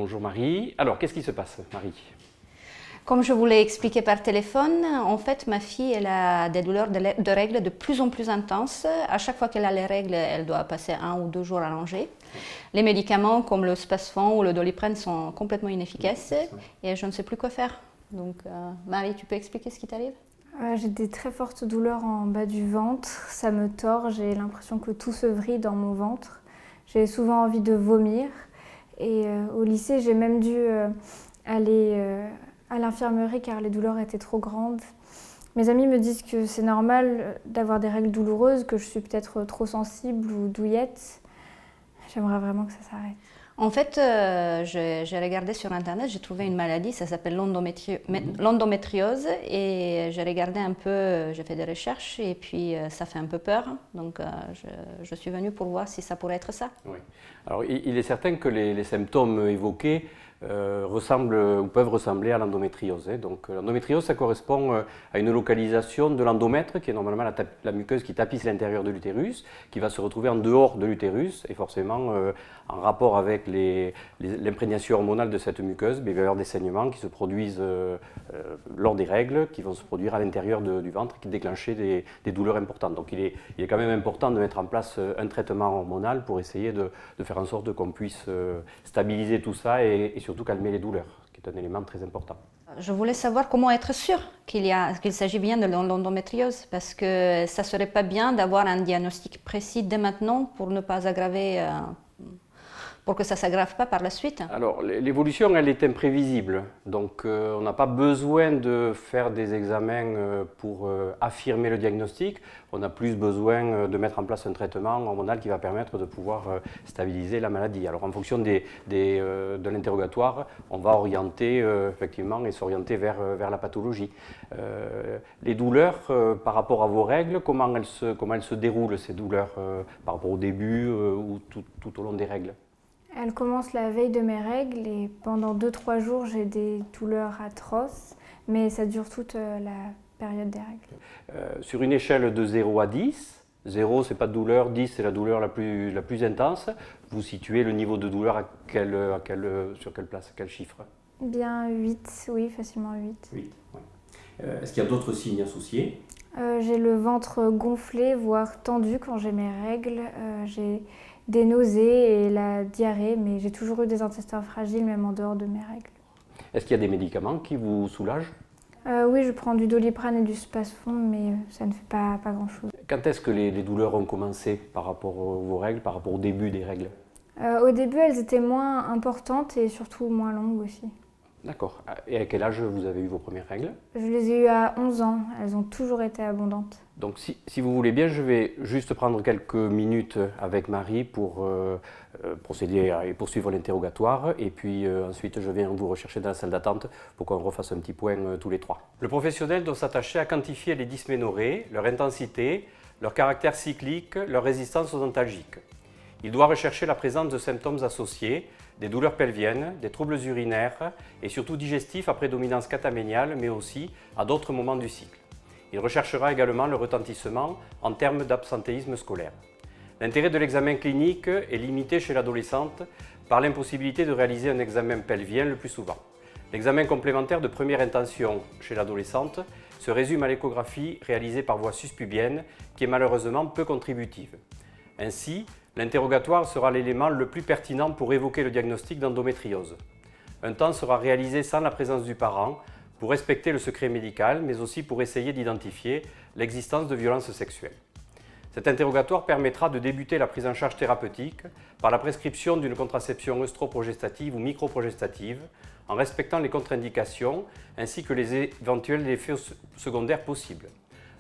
Bonjour Marie. Alors, qu'est-ce qui se passe, Marie? Comme je vous l'ai expliqué par téléphone, en fait, ma fille elle a des douleurs de règles de plus en plus intenses. À chaque fois qu'elle a les règles, elle doit passer 1 ou 2 jours allongés. Les médicaments comme le Spasfon ou le Doliprane sont complètement inefficaces et je ne sais plus quoi faire. Donc, Marie, tu peux expliquer ce qui t'arrive? J'ai des très fortes douleurs en bas du ventre, ça me tord, j'ai l'impression que tout se vrille dans mon ventre. J'ai souvent envie de vomir et au lycée j'ai même dû aller à l'infirmerie car les douleurs étaient trop grandes. Mes amis me disent que c'est normal d'avoir des règles douloureuses, que je suis peut-être trop sensible ou douillette. J'aimerais vraiment que ça s'arrête. En fait, j'ai regardé sur Internet, j'ai trouvé une maladie, ça s'appelle l'endométriose et j'ai regardé un peu, j'ai fait des recherches et puis ça fait un peu peur. Donc je suis venue pour voir si ça pourrait être ça. Oui. Alors, il est certain que les symptômes évoqués ressemblent ou peuvent ressembler à l'endométriose. Donc l'endométriose, ça correspond à une localisation de l'endomètre, qui est normalement la muqueuse qui tapisse l'intérieur de l'utérus, qui va se retrouver en dehors de l'utérus, et forcément en rapport avec l'imprégnation hormonale de cette muqueuse, il va y avoir des saignements qui se produisent lors des règles, qui vont se produire à l'intérieur du ventre, qui déclenchent des douleurs importantes. Donc il est quand même important de mettre en place un traitement hormonal pour essayer de faire en sorte qu'on puisse stabiliser tout ça et surtout calmer les douleurs, ce qui est un élément très important. Je voulais savoir comment être sûr qu'il s'agit bien de l'endométriose, parce que ça ne serait pas bien d'avoir un diagnostic précis dès maintenant pour ne pas aggraver, pour que ça ne s'aggrave pas par la suite. Alors l'évolution, elle est imprévisible, donc on n'a pas besoin de faire des examens pour affirmer le diagnostic, on a plus besoin de mettre en place un traitement hormonal qui va permettre de pouvoir stabiliser la maladie. Alors en fonction de l'interrogatoire, on va orienter effectivement et s'orienter vers la pathologie. Les douleurs par rapport à vos règles, comment elles se déroulent ces douleurs par rapport au début ou tout au long des règles? Elle commence la veille de mes règles et pendant 2-3 jours j'ai des douleurs atroces, mais ça dure toute la période des règles. Sur une échelle de 0 à 10, 0 c'est pas de douleur, 10 c'est la douleur la plus intense, vous situez le niveau de douleur sur quelle place, à quel chiffre? Bien 8, oui, facilement 8. 8, oui. Est-ce qu'il y a d'autres signes associés? J'ai le ventre gonflé, voire tendu quand j'ai mes règles. J'ai des nausées et la diarrhée, mais j'ai toujours eu des intestins fragiles, même en dehors de mes règles. Est-ce qu'il y a des médicaments qui vous soulagent? Oui, je prends du Doliprane et du Spasfon, mais ça ne fait pas grand-chose. Quand est-ce que les douleurs ont commencé par rapport à vos règles, par rapport au début des règles? Au début, elles étaient moins importantes et surtout moins longues aussi. D'accord. Et à quel âge vous avez eu vos premières règles? Je les ai eues à 11 ans, elles ont toujours été abondantes. Donc si vous voulez bien, je vais juste prendre quelques minutes avec Marie pour procéder et poursuivre l'interrogatoire. Et puis ensuite, je viens vous rechercher dans la salle d'attente pour qu'on refasse un petit point tous les trois. Le professionnel doit s'attacher à quantifier les dysménorrhées, leur intensité, leur caractère cyclique, leur résistance aux antalgiques. Il doit rechercher la présence de symptômes associés, des douleurs pelviennes, des troubles urinaires et surtout digestifs à prédominance cataméniale, mais aussi à d'autres moments du cycle. Il recherchera également le retentissement en termes d'absentéisme scolaire. L'intérêt de l'examen clinique est limité chez l'adolescente par l'impossibilité de réaliser un examen pelvien le plus souvent. L'examen complémentaire de première intention chez l'adolescente se résume à l'échographie réalisée par voie suspubienne qui est malheureusement peu contributive. Ainsi, l'interrogatoire sera l'élément le plus pertinent pour évoquer le diagnostic d'endométriose. Un temps sera réalisé sans la présence du parent pour respecter le secret médical, mais aussi pour essayer d'identifier l'existence de violences sexuelles. Cet interrogatoire permettra de débuter la prise en charge thérapeutique par la prescription d'une contraception œstroprogestative ou microprogestative, en respectant les contre-indications ainsi que les éventuels effets secondaires possibles.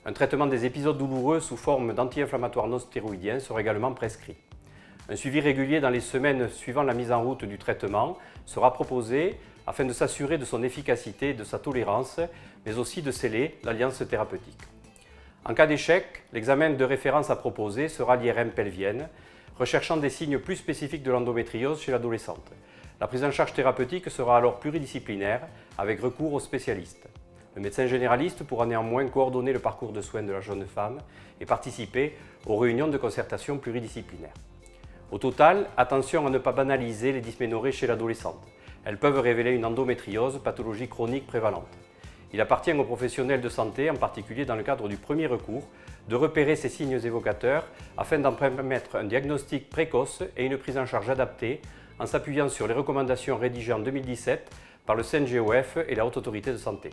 Un traitement des épisodes douloureux sous forme d'anti-inflammatoires non stéroïdiens sera également prescrit. Un suivi régulier dans les semaines suivant la mise en route du traitement sera proposé afin de s'assurer de son efficacité et de sa tolérance, mais aussi de sceller l'alliance thérapeutique. En cas d'échec, l'examen de référence à proposer sera l'IRM pelvienne, recherchant des signes plus spécifiques de l'endométriose chez l'adolescente. La prise en charge thérapeutique sera alors pluridisciplinaire, avec recours aux spécialistes. Le médecin généraliste pourra néanmoins coordonner le parcours de soins de la jeune femme et participer aux réunions de concertation pluridisciplinaires. Au total, attention à ne pas banaliser les dysménorrhées chez l'adolescente. Elles peuvent révéler une endométriose, pathologie chronique prévalente. Il appartient aux professionnels de santé, en particulier dans le cadre du premier recours, de repérer ces signes évocateurs afin d'en permettre un diagnostic précoce et une prise en charge adaptée en s'appuyant sur les recommandations rédigées en 2017 par le CNGOF et la Haute Autorité de Santé.